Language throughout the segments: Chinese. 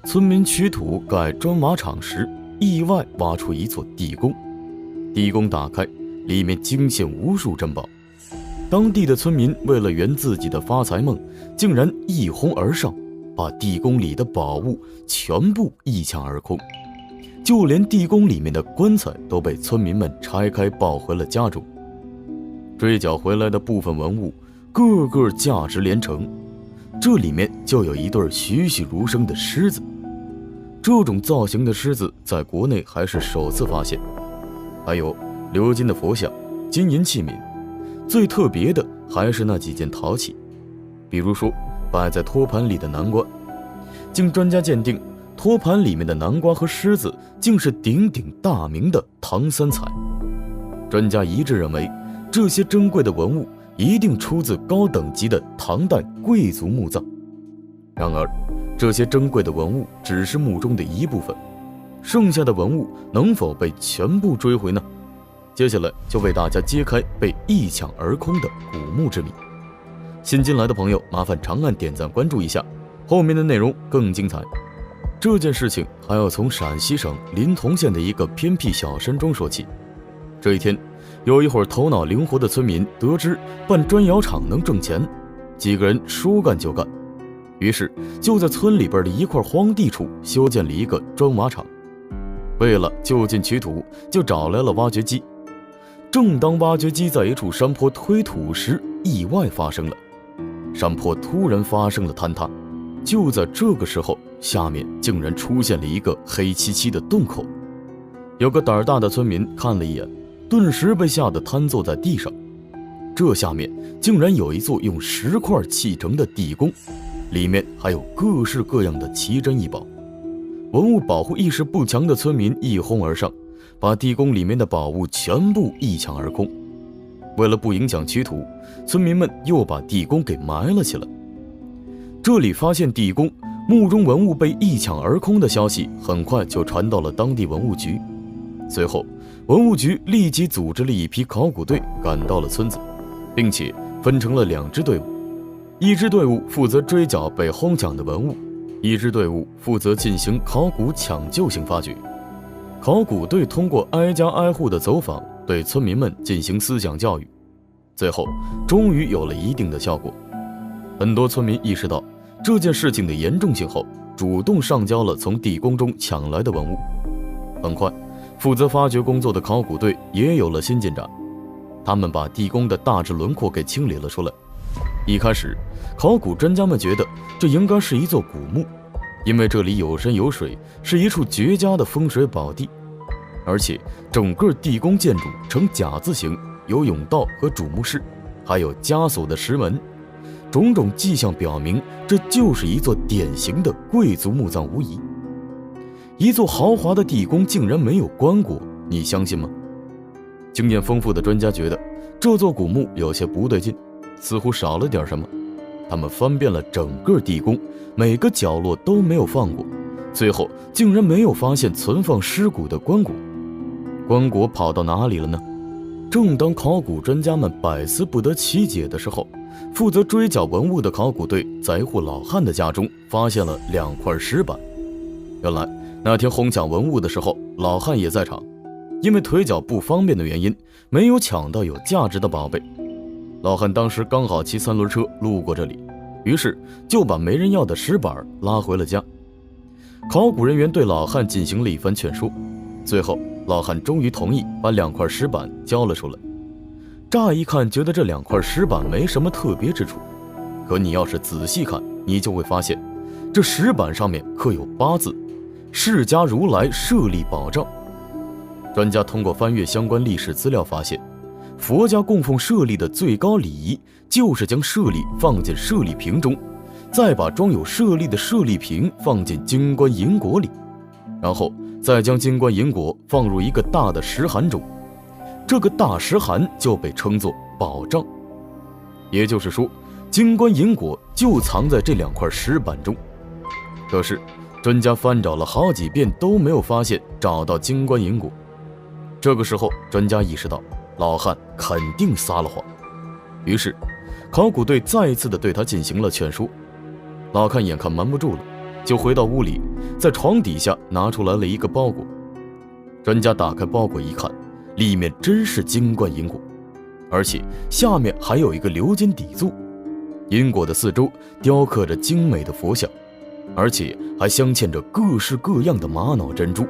村民取土盖砖瓦厂时，意外挖出一座地宫。地宫打开，里面惊现无数珍宝。当地的村民为了圆自己的发财梦，竟然一哄而上，把地宫里的宝物全部一抢而空。就连地宫里面的棺材都被村民们拆开抱回了家中。追缴回来的部分文物，个个价值连城。这里面就有一对栩栩如生的狮子，这种造型的狮子在国内还是首次发现。还有鎏金的佛像、金银器皿，最特别的还是那几件陶器，比如说摆在托盘里的南瓜。经专家鉴定，托盘里面的南瓜和狮子竟是鼎鼎大名的唐三彩。专家一致认为，这些珍贵的文物一定出自高等级的唐代贵族墓葬。然而，这些珍贵的文物只是墓中的一部分，剩下的文物能否被全部追回呢？接下来就为大家揭开被一抢而空的古墓之谜。新进来的朋友，麻烦长按点赞关注一下，后面的内容更精彩。这件事情还要从陕西省临潼县的一个偏僻小山中说起。这一天，有一会儿头脑灵活的村民得知办砖窑厂能挣钱，几个人说干就干，于是就在村里边的一块荒地处修建了一个砖瓦厂。为了就近取土，就找来了挖掘机。正当挖掘机在一处山坡推土时，意外发生了，山坡突然发生了坍塌。就在这个时候，下面竟然出现了一个黑漆漆的洞口。有个胆大的村民看了一眼，顿时被吓得瘫坐在地上。这下面竟然有一座用石块砌成的地宫，里面还有各式各样的奇珍异宝。文物保护意识不强的村民一哄而上，把地宫里面的宝物全部一抢而空。为了不影响取土，村民们又把地宫给埋了起来。这里发现地宫，墓中文物被一抢而空的消息很快就传到了当地文物局。随后，文物局立即组织了一批考古队赶到了村子，并且分成了2支队伍，一支队伍负责追缴被哄抢的文物，一支队伍负责进行考古抢救性发掘。考古队通过挨家挨户的走访，对村民们进行思想教育，最后终于有了一定的效果。很多村民意识到这件事情的严重性后，主动上交了从地宫中抢来的文物。很快，负责发掘工作的考古队也有了新进展，他们把地宫的大致轮廓给清理了出来。一开始，考古专家们觉得这应该是一座古墓，因为这里有山有水，是一处绝佳的风水宝地，而且整个地宫建筑呈甲字形，有甬道和主墓室，还有枷锁的石门，种种迹象表明这就是一座典型的贵族墓葬无疑。一座豪华的地宫竟然没有棺椁，你相信吗？经验丰富的专家觉得这座古墓有些不对劲，似乎少了点什么。他们翻遍了整个地宫，每个角落都没有放过，最后竟然没有发现存放尸骨的棺椁。棺椁跑到哪里了呢？正当考古专家们百思不得其解的时候，负责追缴文物的考古队在一户老汉的家中发现了2块石板。原来那天哄抢文物的时候，老汉也在场，因为腿脚不方便的原因，没有抢到有价值的宝贝。老汉当时刚好骑3轮车路过这里，于是就把没人要的石板拉回了家。考古人员对老汉进行了一番劝说，最后老汉终于同意把2块石板交了出来。乍一看觉得这2块石板没什么特别之处，可你要是仔细看，你就会发现这石板上面刻有8字：释迦如来舍利宝藏。专家通过翻阅相关历史资料发现，佛家供奉舍利的最高礼仪就是将舍利放进舍利瓶中，再把装有舍利的舍利瓶放进金棺银椁里，然后再将金棺银椁放入一个大的石函中，这个大石函就被称作宝藏。也就是说，金棺银椁就藏在这2块石板中。可是专家翻找了好几遍都没有发现找到金棺银椁。这个时候专家意识到老汉肯定撒了谎，于是考古队再一次的对他进行了劝说。老汉眼看瞒不住了，就回到屋里，在床底下拿出来了一个包裹。专家打开包裹一看，里面真是金冠银果，而且下面还有一个鎏金底座，银果的四周雕刻着精美的佛像，而且还镶嵌着各式各样的玛瑙珍珠。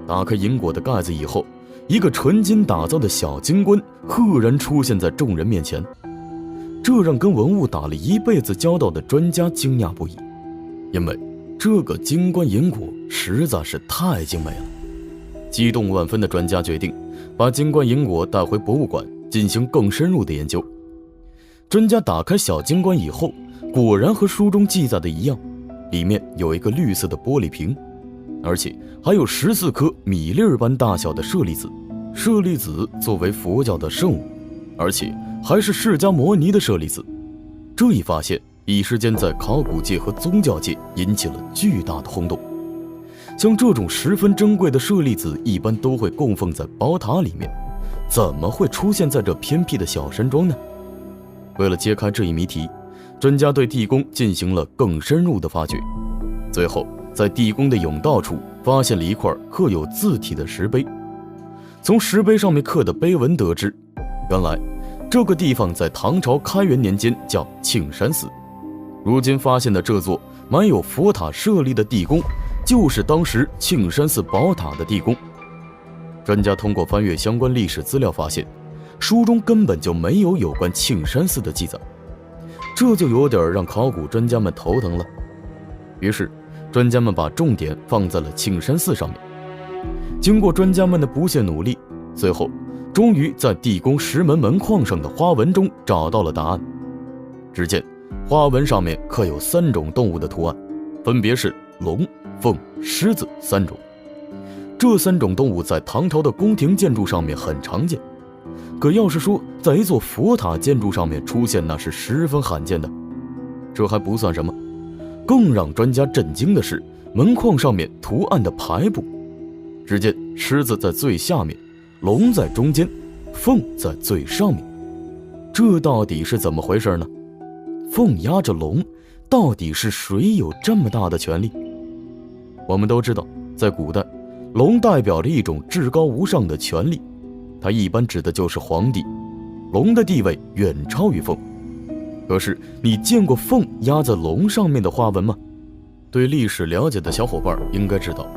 打开银果的盖子以后，一个纯金打造的小金冠赫然出现在众人面前，这让跟文物打了一辈子交道的专家惊讶不已，因为这个金冠银果实在是太精美了。激动万分的专家决定把金冠银果带回博物馆进行更深入的研究。专家打开小金冠以后，果然和书中记载的一样，里面有一个绿色的玻璃瓶，而且还有14颗米粒般大小的舍利子。舍利子作为佛教的圣物，而且还是释迦牟尼的舍利子。这一发现一时间在考古界和宗教界引起了巨大的轰动。像这种十分珍贵的舍利子一般都会供奉在宝塔里面，怎么会出现在这偏僻的小山庄呢？为了揭开这一谜题，专家对地宫进行了更深入的发掘。最后在地宫的甬道处发现了一块刻有字体的石碑。从石碑上面刻的碑文得知，原来这个地方在唐朝开元年间叫庆山寺。如今发现的这座满有佛塔舍利的地宫，就是当时庆山寺宝塔的地宫。专家通过翻阅相关历史资料发现，书中根本就没有有关庆山寺的记载，这就有点让考古专家们头疼了。于是专家们把重点放在了庆山寺上面。经过专家们的不懈努力，最后终于在地宫石门门框上的花纹中找到了答案。只见花纹上面刻有3种动物的图案，分别是龙、凤、狮子3种。这3种动物在唐朝的宫廷建筑上面很常见，可要是说在一座佛塔建筑上面出现，那是十分罕见的。这还不算什么，更让专家震惊的是门框上面图案的排布。只见狮子在最下面，龙在中间，凤在最上面。这到底是怎么回事呢？凤压着龙，到底是谁有这么大的权利？我们都知道，在古代，龙代表着一种至高无上的权力，它一般指的就是皇帝。龙的地位远超于凤。可是你见过凤压在龙上面的花纹吗？对历史了解的小伙伴应该知道，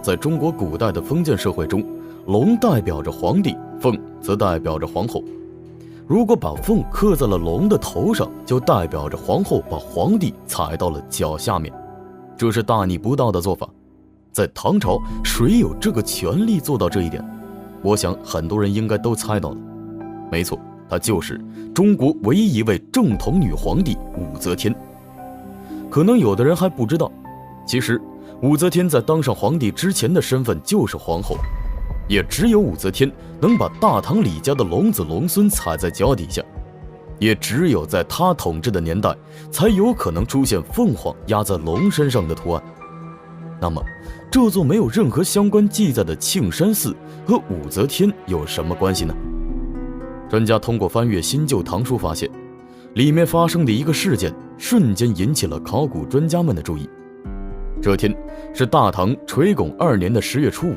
在中国古代的封建社会中，龙代表着皇帝，凤则代表着皇后。如果把凤刻在了龙的头上，就代表着皇后把皇帝踩到了脚下面，这是大逆不道的做法。在唐朝，谁有这个权利做到这一点？我想很多人应该都猜到了，没错，她就是中国唯一一位正统女皇帝武则天。可能有的人还不知道，其实武则天在当上皇帝之前的身份就是皇后，也只有武则天能把大唐李家的龙子龙孙踩在脚底下，也只有在她统治的年代才有可能出现凤凰压在龙身上的图案。那么这座没有任何相关记载的庆山寺和武则天有什么关系呢？专家通过翻阅新旧唐书发现，里面发生的一个事件瞬间引起了考古专家们的注意。这天是大唐垂拱2年的10月初5，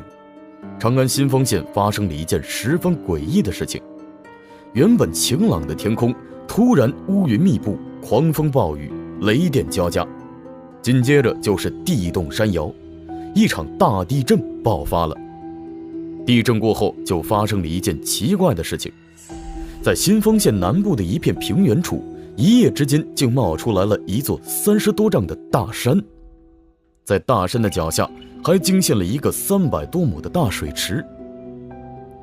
长安新丰县发生了一件十分诡异的事情。原本晴朗的天空突然乌云密布，狂风暴雨，雷电交加，紧接着就是地动山摇，一场大地震爆发了。地震过后就发生了一件奇怪的事情，在新丰县南部的一片平原处，一夜之间竟冒出来了一座30多丈的大山，在大山的脚下还惊现了一个300多亩的大水池。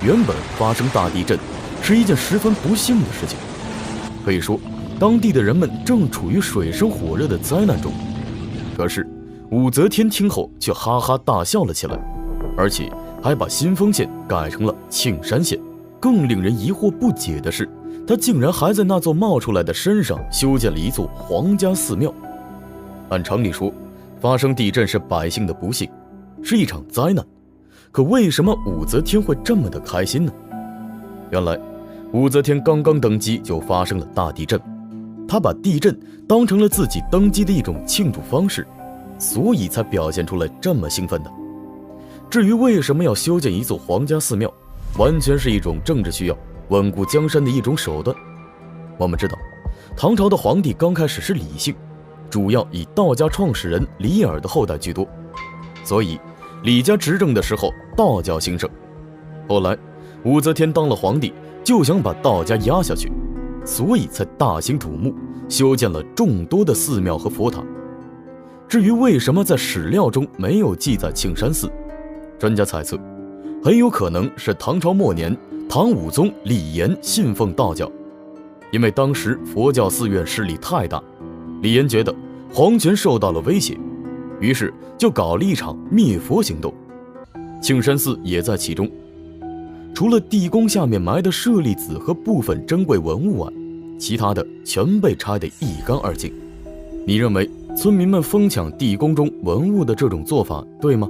原本发生大地震是一件十分不幸的事情，可以说当地的人们正处于水深火热的灾难中。可是武则天听后却哈哈大笑了起来，而且还把新丰县改成了庆山县。更令人疑惑不解的是，他竟然还在那座冒出来的山上修建了一座皇家寺庙。按常理说，发生地震是百姓的不幸，是一场灾难，可为什么武则天会这么的开心呢？原来武则天刚刚登基就发生了大地震，她把地震当成了自己登基的一种庆祝方式，所以才表现出来这么兴奋的。至于为什么要修建一座皇家寺庙，完全是一种政治需要，稳固江山的一种手段。我们知道，唐朝的皇帝刚开始是李姓，主要以道家创始人李耳的后代居多，所以李家执政的时候道教兴盛。后来武则天当了皇帝，就想把道家压下去，所以才大兴土木，修建了众多的寺庙和佛塔。至于为什么在史料中没有记载庆山寺，专家猜测很有可能是唐朝末年唐武宗李炎信奉道教，因为当时佛教寺院势力太大，李炎觉得皇权受到了威胁，于是就搞了一场灭佛行动，庆山寺也在其中。除了地宫下面埋的舍利子和部分珍贵文物外，其他的全被拆得一干二净。你认为村民们疯抢地宫中文物的这种做法对吗？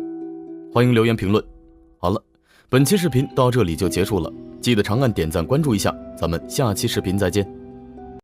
欢迎留言评论。好了，本期视频到这里就结束了，记得长按点赞关注一下，咱们下期视频再见。